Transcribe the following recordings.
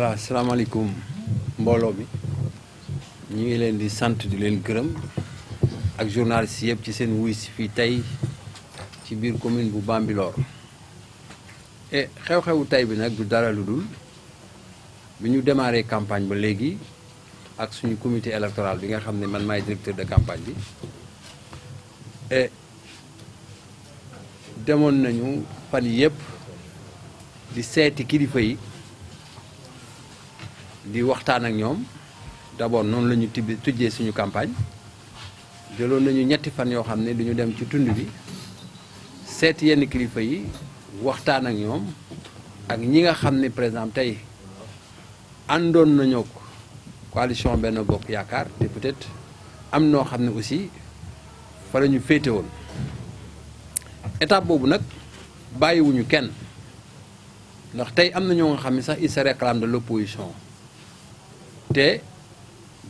voilà salaamaaleykum mbooloo mi ñu ngi leen di sant di leen gërëm ak journalistes yëpp ci seen wuy si fii tey ci biir commune bu Bambilor et xew-xewu tey bi nag du dara lu dul bi ñu démarré campagne ba léegi ak suñu comité électoral bi nga xam ne man maay directeur de campagne bi et demoon nañu fan yëpp di seeti kilifa yi di waxtaan ak ñoom d'abord noonu la ñu tujjee suñu campagne jëloon nañu ñetti fan yoo xam ne duñu dem ci tund bi seeti yenn kilifa yi waxtaan ak ñoom ak ñi nga xam ne par exemple tey àndoon nañoo ko coalition Benno Bokk Yaakaar te peut-être am noo xam ne aussi fa la ñu féete woon étape boobu nag bàyyiwuñu kenn ndax tey am na ñoo nga xam ne sax il se réclame de l'opposition te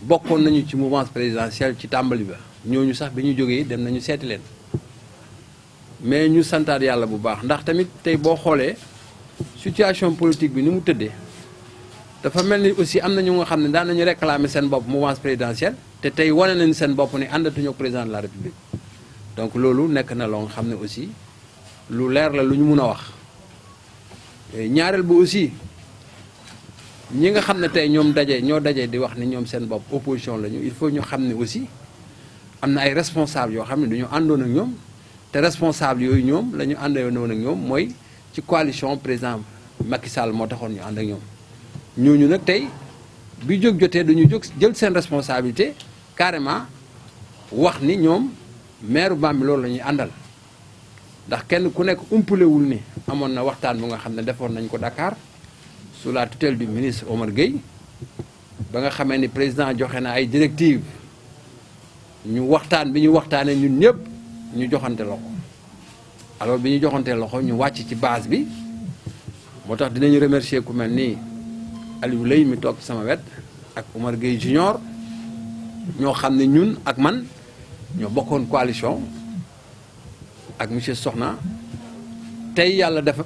bokkoon nañu ci mouvance présidentielle ci tàmbali ba ñooñu sax bi ñu jógee dem nañu seeti leen mais ñu santaat yàlla bu baax ndax tamit tey boo xoolee situation politique bi ni mu tëddee dafa mel ni aussi am na ñu nga xam ne daan nañu réclamer seen bopp mouvance présidentielle te tey wane nañu seen bopp ni àndatuñu ak président de la république donc loolu nekk na loo nga xam ne aussi lu leer la lu ñu mun a wax ñaareel bu aussi ñi nga xam ne tey ñoo daje di wax ni ñoom seen bopp opposition lañu il faut ñu xam ne aussi am na ay responsables yoo xam ne dañu àndoon ak ñoom te responsables yooyu ñoom la ñu àndoon ak ñoom mooy ci coalition président Macky Sall moo taxoon ñu ànd ak ñoom ñooñu nag tey bi jóg jotee dañu jóg jël seen responsabilité carrément wax ni ñoom maire Bambilor la ñuy àndal ndax kenn ku nekk umpalewul ni amoon na waxtaan bu nga xam ne defoon nañ ko Dakar sous la tutelle du ministre Omar Gueye ba nga xamee ni président joxe na ay directives ñu waxtaan bi ñu waxtaanee ñun ñëpp ñu joxante loxo alors bi ñu joxante loxo ñu wàcc ci base bi moo tax dinañu remercier ku mel ni Aliou Lay mi toog sama wet ak Omar Gueye Junior ñoo xam ne ñun ak man ñoo bokkoon coalition ak monsieur Soxna tey yàlla dafa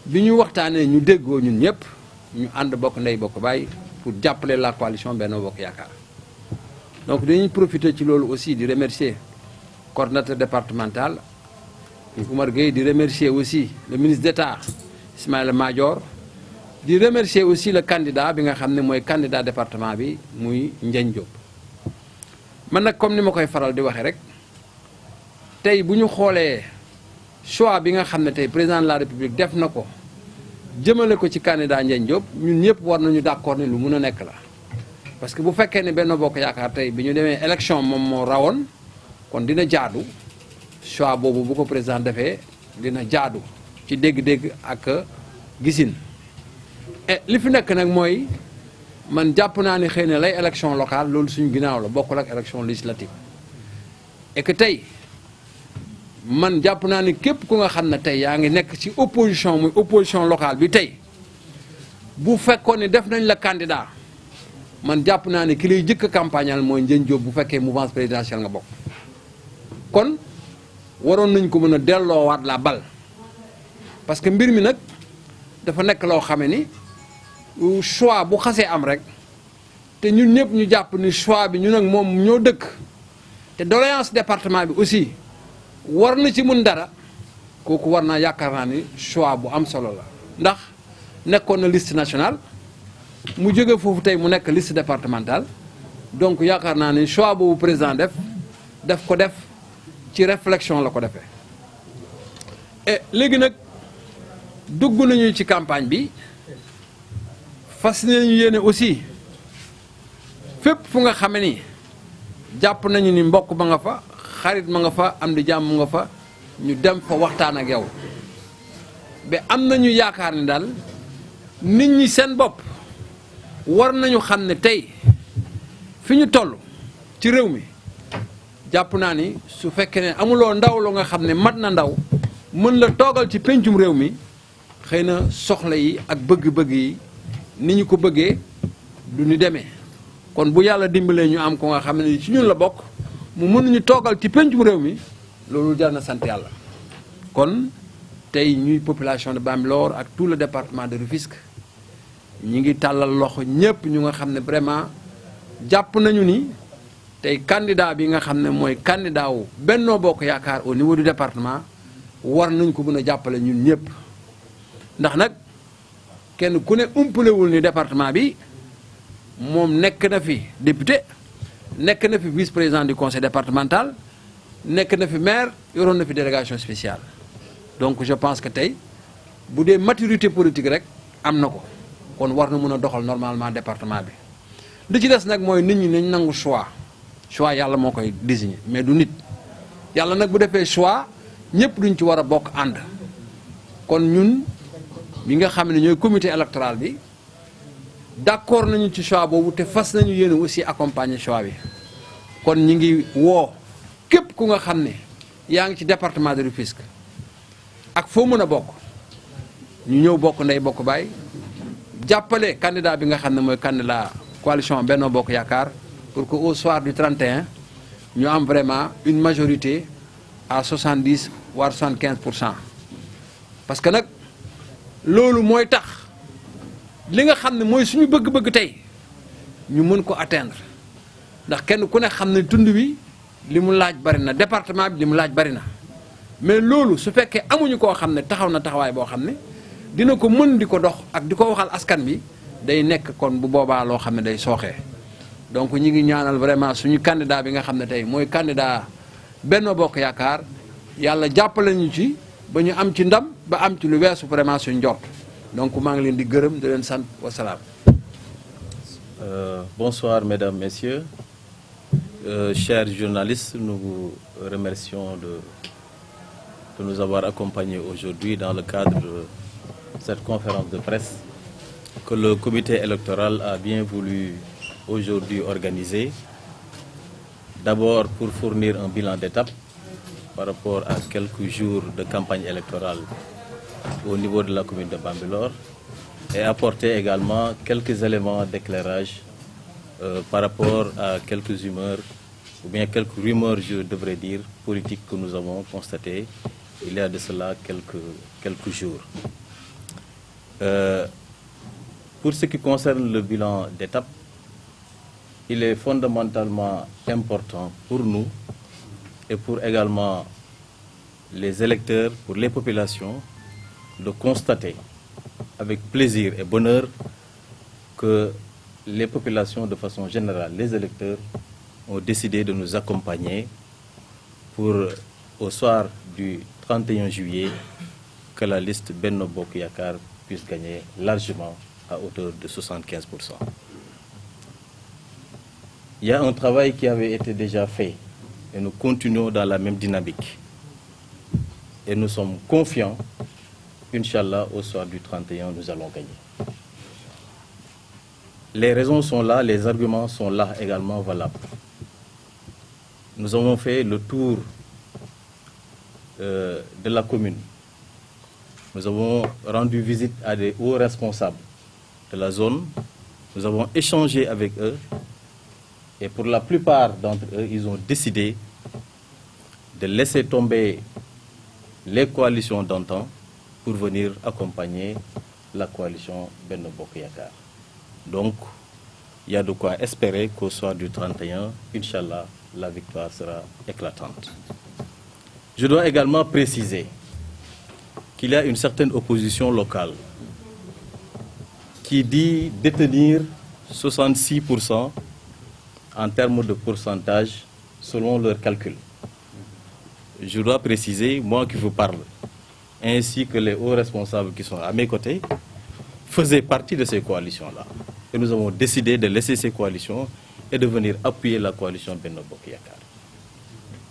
bi ñu waxtaanee ñu déggoo ñun ñëpp ñu ànd bokk ndey bokk baay pour jàppale la coalition Benno Bokk Yaakaar donc dañuy profiter ci loolu aussi di remercier coordonnateur départemental Oumar Gueye di remercier aussi le ministre d'État Ismaïla Madior di remercier aussi le candidat bi nga xam ne mooy candidat département bi muy Ndiagne Diop man nag comme ni ma koy faral di waxee rek tey bu ñu xoolee choix bi nga xam ne tey président de la république def na ko jëmale ko ci candidat Ndiagne Diop ñun ñëpp war nañu d'accord ni lu mun a nekk la parce que bu fekkee ne Benno Bokk Yaakaar tey bi ñu demee élection moom moo rawoon kon dina jaadu choix boobu bu ko président defee dina jaadu ci dégg-dégg ak gisin et li fi nekk nag mooy man jàpp naa ni xëy na lay élection locale loolu suñu ginnaaw la bokkul ak élection législative et que tey man jàpp naa ni képp ku nga xam ne tey yaa ngi nekk ci opposition muy opposition locale bi tey bu fekkoon ne def nañ la candidat man jàpp naa ne ki lay jëkk campagnal mooy Ndiagne Diop bu fekkee mouvance présidentielle nga bokk kon waroon nañ ko mën a delloowaat la balle parce que mbir mi nag dafa nekk loo xame ni choix bu xasee am rek te ñun ñëpp ñu jàpp ni choix bi ñu nag moom ñoo dëkk te doléance département bi aussi war na ci mën dara kooku war naa yaakaar naa ni choix bu am solo la ndax nekkoon na liste nationale mu jóge foofu tey mu nekk liste départementale donc yaakaar naa ni choix boobu président def ko def ci réflexion la ko defee et léegi nag dugg nañu ci campagne bi fas nañu yéene aussi fépp fu nga xame ni jàpp nañu ni mbokk ba nga fa xarit ma nga fa am di jàmm nga fa ñu dem fa waxtaan ak yow ba am nañu yaakaar ni daal nit ñi seen bopp war nañu xam ne tey fi ñu toll ci réew mi jàpp naa ni su fekkee ne amuloo ndaw lu nga xam ne mat na ndaw mën la toogal ci pencum réew mi xëy na soxla yi ak bëgg-bëgg yi ni ñu ko bëggee du ñu demee kon bu yàlla dimbalee ñu am ko nga xam ne ci ñun la bokk mu mënuñu toogal ci pencum réew mi loolu jar na sant yàlla kon tey ñuy population de Bambilor ak tout le département de Rufisque ñi ngi tàllal loxo ñëpp ñu nga xam ne vraiment jàpp nañu ni tey candidat bi nga xam ne mooy candidat wu Benno Bokk Yaakaar au niveau du département war nañ ko mën a jàppale ñun ñëpp ndax nag kenn ku ne umpalewul ni département bi moom nekk na fi député nekk na fi vice-président du conseil départemental nekk na fi maire yoroon na fi délégation spéciale donc je pense que tey bu dee maturité politique rek am na ko kon war na mën a doxal normalement département bi li ci des nag mooy nit ñi nañ nangu choix yàlla moo koy désigner mais du nit yàlla nag bu defee choix ñëpp duñ ci war a bokk ànd kon ñun bi nga xam ne ñooy comité électoral bi d'accord nañu ci choix boobu te fas nañu yéene aussi accompagner choix bi kon ñi ngi woo képp ku nga xam ne yaa ngi ci département de Rufisque ak foo mën a bokk ñu ñëw bokk ndey bokk baay jàppale candidat bi nga xam ne mooy candidat coalition Benno Bokk Yaakaar pour que au soir du 31 ñu am vraiment une majorité à 70 voire 75%. parce que nag loolu mooy tax li nga xam ne mooy suñu bëgg-bëgg tey ñu mën ko atteindre ndax kenn ku ne xam ne tund wi li mu laaj bari na département bi li mu laaj bari na mais loolu su fekkee amuñu koo xam ne taxaw na taxawaay boo xam ne dina ko mën di ko dox ak di ko waxal askan bi day nekk kon bu boobaa loo xam ne day sooxee donc ñi ngi ñaanal vraiment suñu candidat bi nga xam ne tey mooy candidat Benno Bokk Yaakaar yàlla jàppale ñu ci ba ñu am ci ndam ba am ci lu weesu vraiment suñu njort donc maa ngi leen di gërëm di leen sant wasalaam. Bonsoir mesdames, messieurs. Chers journalistes, nous vous remercions de nous avoir accompagnés aujourd'hui dans le cadre de cette conférence de presse que le comité électoral a bien voulu aujourd'hui organiser. D'abord pour fournir un bilan d'étape par rapport à quelques jours de campagne électorale au niveau de la commune de Bambilor et apporter également quelques éléments d'éclairage par rapport à quelques humeurs ou bien quelques rumeurs, je devrais dire, politiques que nous avons constatées il y a de cela quelques jours. Pour ce qui concerne le bilan d'étape, il est fondamentalement important pour nous et pour également les électeurs, pour les populations, de constater avec plaisir et bonheur que les populations de façon générale, les électeurs, ont décidé de nous accompagner pour, au soir du 31 juillet, que la liste Benno Bokk Yaakaar puisse gagner largement à hauteur de 75%. Il y a un travail qui avait été déjà fait et nous continuons dans la même dynamique. Et nous sommes confiants, Inch'Allah, au soir du 31, nous allons gagner. Les raisons sont là, les arguments sont là également valables. Nous avons fait le tour de la commune. Nous avons rendu visite à des hauts responsables de la zone. Nous avons échangé avec eux. Et pour la plupart d'entre eux, ils ont décidé de laisser tomber les coalitions d'antan pour venir accompagner la coalition Benno Bokk Yaakaar. Donc, il y a de quoi espérer qu'au soir du 31, Inch'Allah, la victoire sera éclatante. Je dois également préciser qu'il y a une certaine opposition locale qui dit détenir 66% en termes de pourcentage selon leurs calculs. Je dois préciser, moi qui vous parle, ainsi que les hauts responsables qui sont à mes côtés, faisaient partie de ces coalitions-là. Et nous avons décidé de laisser ces coalitions et de venir appuyer la coalition Benno Bokk Yaakaar.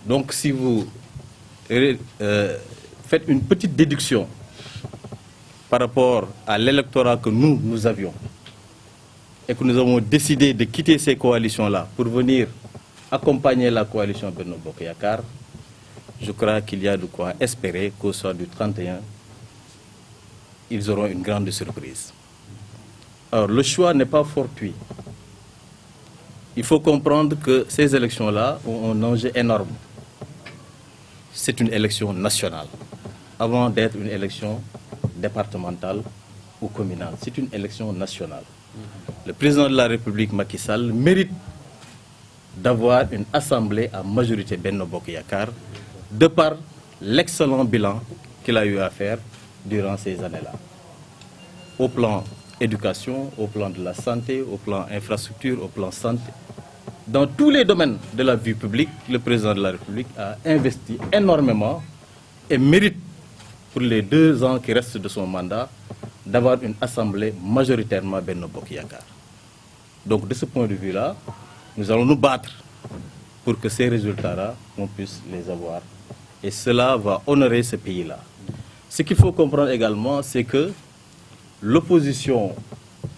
Donc si vous faites une petite déduction par rapport à l'électorat que nous avions, et que nous avons décidé de quitter ces coalitions-là pour venir accompagner la coalition Benno Bokk Yaakaar, je crois qu'il y a de quoi espérer qu'au soir du 31, ils auront une grande surprise. Alors, le choix n'est pas fortuit. Il faut comprendre que ces élections-là ont un enjeu énorme. C'est une élection nationale, avant d'être une élection départementale ou communale, c'est une élection nationale. Le président de la République, Macky Sall, mérite d'avoir une assemblée à majorité Benno Bokk Yakaar, de par l'excellent bilan qu'il a eu à faire durant ces années-là. Au plan éducation, au plan de la santé, au plan infrastructure, au plan santé. Dans tous les domaines de la vie publique, le président de la République a investi énormément et mérite, pour les 2 ans qui restent de son mandat, d'avoir une assemblée majoritairement Benno Bokk Yakaar. Donc de ce point de vue-là, nous allons nous battre pour que ces résultats-là, on puisse les avoir. Et cela va honorer ce pays-là. Ce qu'il faut comprendre également, c'est que l'opposition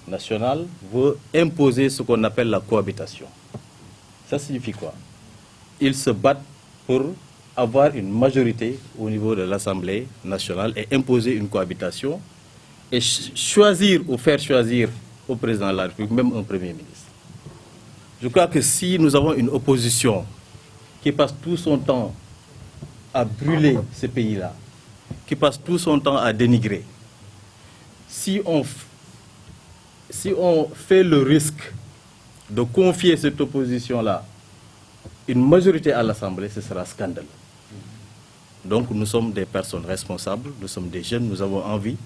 nationale veut imposer ce qu'on appelle la cohabitation. Ça signifie quoi? Ils se battent pour avoir une majorité au niveau de l'Assemblée nationale et imposer une cohabitation et choisir ou faire choisir au président de la République, même un Premier ministre. Je crois que si nous avons une opposition qui passe tout son temps à brûler ce pays-là, qui passe tout son temps à dénigrer, si on fait le risque de confier cette opposition-là une majorité à l'Assemblée, ce sera scandaleux. Donc nous sommes des personnes responsables, nous sommes des jeunes, nous avons envie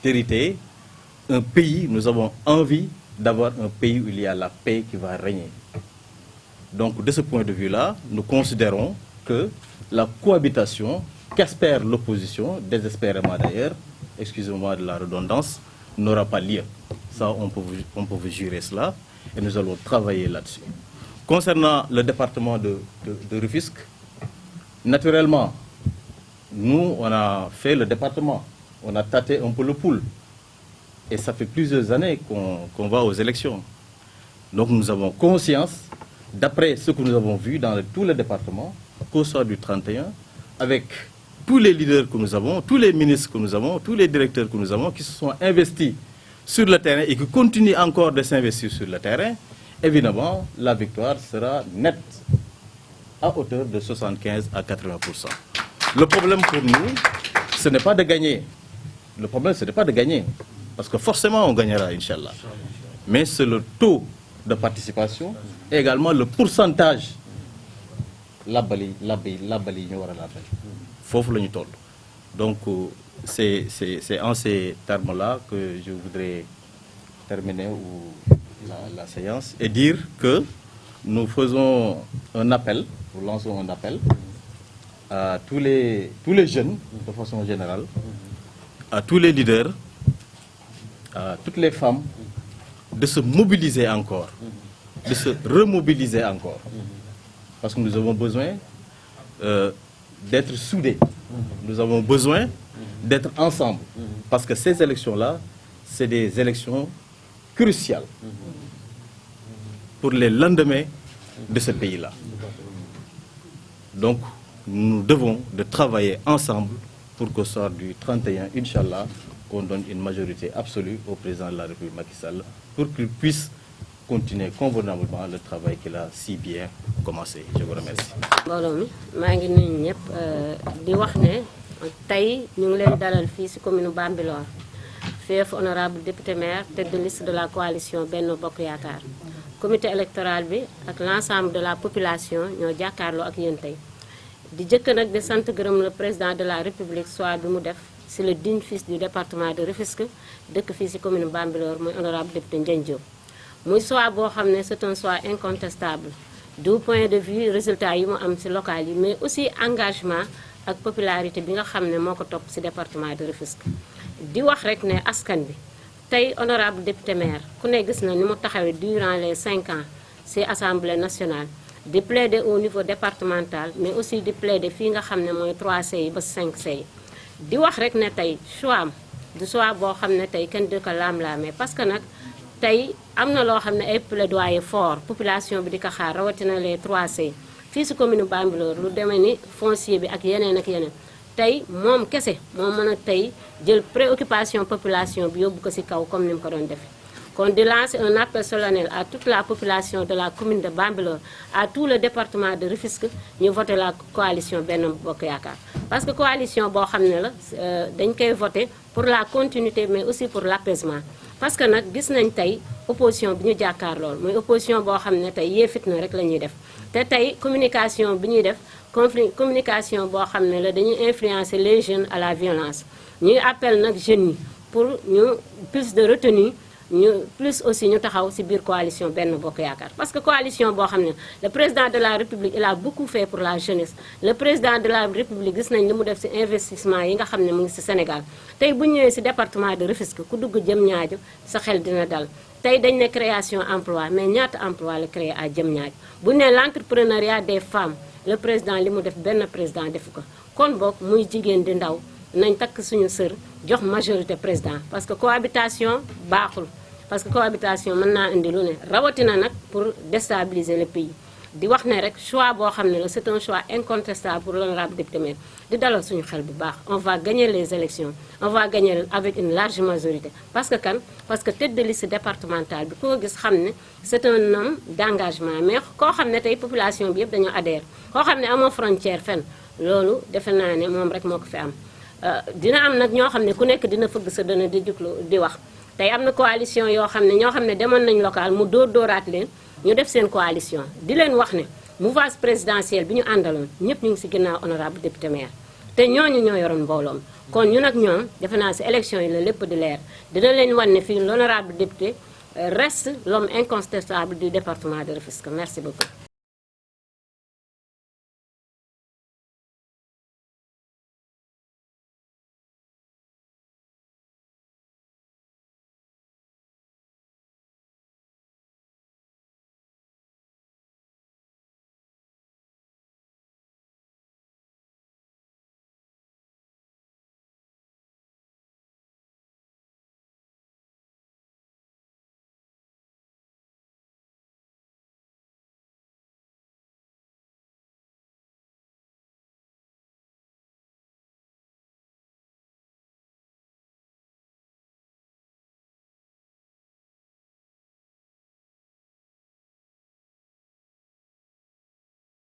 d'hériter un pays, nous avons envie d'avoir un pays où il y a la paix qui va régner. Donc de ce point de vue-là, nous considérons que la cohabitation qu'espère l'opposition, désespérément d'ailleurs, excusez-moi de la redondance, n'aura pas lieu. Ça, on peut vous jurer cela et nous allons travailler là-dessus. Concernant le département de Rufisque, naturellement, nous, on a fait le département, on a tâté un peu le pouls. Et ça fait plusieurs années qu'on va aux élections. Donc nous avons conscience, d'après ce que nous avons vu dans tout le département, qu'au soir du 31, avec tous les leaders que nous avons, tous les ministres que nous avons, tous les directeurs que nous avons, qui se sont investis sur le terrain et qui continuent encore de s'investir sur le terrain, évidemment, la victoire sera nette, à hauteur de 75 à 80%. Le problème pour nous, ce n'est pas de gagner. Le problème, ce n'est pas de gagner. Parce que forcément, on gagnera, Inch'Allah. Mais c'est le taux de participation et également le pourcentage. Donc, c'est en ces termes-là que je voudrais terminer la séance et dire que nous faisons un appel, nous lançons un appel à tous les jeunes, de façon générale, à tous les leaders, à toutes les femmes, de se mobiliser encore, de se remobiliser encore. Parce que nous avons besoin d'être soudés. Nous avons besoin d'être ensemble. Parce que ces élections-là, c'est des élections cruciales pour les lendemains de ce pays-là. Donc, nous devons de travailler ensemble pour qu'au soir du 31, Inch'Allah, on donne une majorité absolue au président de la République Macky Sall pour qu'il puisse continuer convenablement le travail qu'il a si bien commencé. Je vous remercie. mbooloo mi maa ngi nuyu ñëpp di wax ne tey ñu ngi leen dalal fii ci commune Bambilor feef honorable député maire tête de liste de la coalition Benno Bokk Yakaar comité électoral bi ak l'ensemble de la population ñoo jàkkaarloo ak yéen tey di jëkk nag di sant gërëm le président de la République soit bi mu def ci le digne fils du département de Rufisque dëkk fii ci commune Bambilor muy honorable député Ndiagne Diop muy choix boo xam ne c'est un choix incontestable du point de vue résultat yi mu am ci local yi mais aussi engagement ak popularité bi nga xam ne moo ko topp ci département de Rufisque di wax rek ne askan bi tey honorable député maire ku ne gis na ni mu taxawee durant les 5 ans ci assemblée nationale di plaider au niveau départemental mais aussi di plaider fii nga xam ne mooy 3C yi ba 5C yi di wax rek ne tey choix am du choix boo xam ne tey kenn du ko laam-laamee parce que nag tey am na loo xam ne ay plaidoyer fort population bi di ko xaar rawatina les 3C fii ci commune Bambilor lu demee ni foncier bi ak yeneen tey moom kese moo mën a tey jël préoccupation population bi yóbbu ko ci kaw comme ni mu ko doon defee kon di lancer un appel solennel à toute la population de la commune de Bambilor, à tout le département de Rufisque, ñu voter la coalition Benno Bokk Yaakaar. Parce que coalition boo xam ne la dañ koy voter pour la continuité mais aussi pour l'apaisement. Parce que nag gis nañ tey opposition bi ñu jàkkaar lool mooy opposition boo xam ne tey yee fitna rek la ñuy def te tey communication bi ñuy def communication boo xam ne la dañuy influencer les jeunes à la violence. ñuy appel nag jeunes yi pour ñu plus de retenue, ñu plus aussi ñu taxaw ci biir coalition Benno Bokk Yaakaar. Parce que coalition boo xam ne le président de la République il a beaucoup fait pour la jeunesse. Le président de la République gis nañ li mu def ci investissement yi nga xam ne mu ngi ci Sénégal tey bu ñëwee ci département de Rufisque ku dugg Diamniadio sa xel dina dal. tey dañ ne création emploi mais ñaata emploi la créé à Diamniadio bu ne l'entrepreneuriat des femmes le président li mu def benn président defu ko kon boog muy jigéen di ndaw nañ takk suñu sër jox majorité président parce que cohabitation baaxul parce que cohabitation mën naa indi lu ne rawatina nag pour déstabiliser le pays di wax ne rek choix boo xam ne la c'est un choix incontestable pour l'honorable député maire di dalal suñu xel bu baax on va gagner les élections on va gagner avec une large majorité parce que tête de liste départementale bi koo gis xam ne c'est un homme d'engagement mais koo xam ne tey population bi yëpp dañoo adhère koo xam ne amoo frontière fenn loolu defe naa ne moom rek moo ko fi am dina am nag ñoo xam ne ku nekk dina fëgg sa dana di juklu di wax tey am na coalition yoo xam ne ñoo xam ne demoon nañ local mu dóoraat leen ñu def seen coalition di leen wax ne mouvance présidentielle bi ñu àndaloon ñëpp ñu ngi ci ginnaaw honorable député maire te ñooñu ñoo yoroon mbooloom kon ñu nag ñoom defe naa ci élection yi la lépp di leer dina leen wan ne fii l'honorable député reste l'homme incontestable du département de Rufisque. Merci beaucoup.